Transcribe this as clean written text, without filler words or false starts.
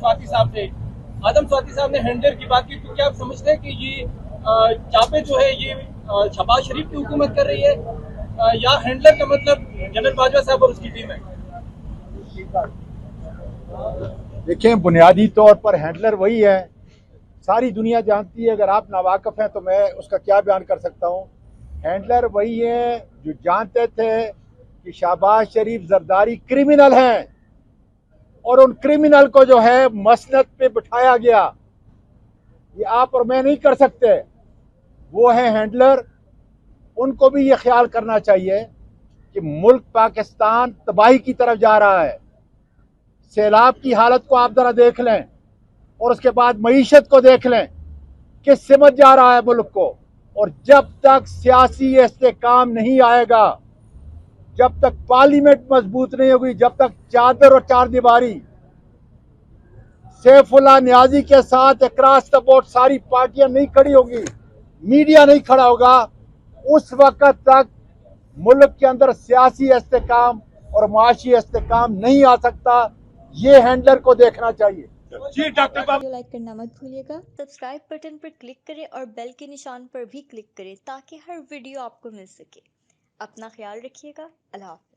स्वाति साहब थे, आदम स्वाति साहब ने हैंडलर की बात की, तो क्या आप समझते हैं कि ये चापे जो है ये शहबाज शरीफ की हुकूमत कर रही है या हैंडलर का मतलब जनरल बाजवा साहब और उसकी टीम है? देखें, बुनियादी तौर पर हैंडलर वही है, सारी दुनिया जानती है। अगर आप नावाकिफ हैं तो मैं उसका क्या बयान कर सकता हूँ। हैंडलर वही है जो जानते थे कि शहबाज शरीफ जरदारी क्रिमिनल हैं और उन क्रिमिनल को जो है मसनद पे बिठाया गया। ये आप और मैं नहीं कर सकते, वो है हैंडलर। उनको भी ये ख्याल करना चाहिए कि मुल्क पाकिस्तान तबाही की तरफ जा रहा है। सैलाब की हालत को आप जरा देख लें और उसके बाद मईशत को देख लें, किस सिमत जा रहा है मुल्क को। और जब तक सियासी इस्तेकाम नहीं आएगा, जब तक पार्लियामेंट मजबूत नहीं होगी, जब तक चादर और चार दीवारी सैफुल्लाह नियाजी के साथ अक्रॉस द बोर्ड सारी पार्टियां नहीं खड़ी होगी, मीडिया नहीं खड़ा होगा, उस वक्त तक मुल्क के अंदर सियासी इस्तेकाम और माशी इस्तेकाम नहीं आ सकता। ये हैंडलर को देखना चाहिए। जी डॉक्टर बाबू, वीडियो लाइक करना मत भूलिएगा, सब्सक्राइब बटन पर क्लिक करें और बेल के निशान पर भी क्लिक करें ताकि हर वीडियो आपको मिल सके। अपना ख्याल रखिएगा। अल्लाह हाफ़िज़।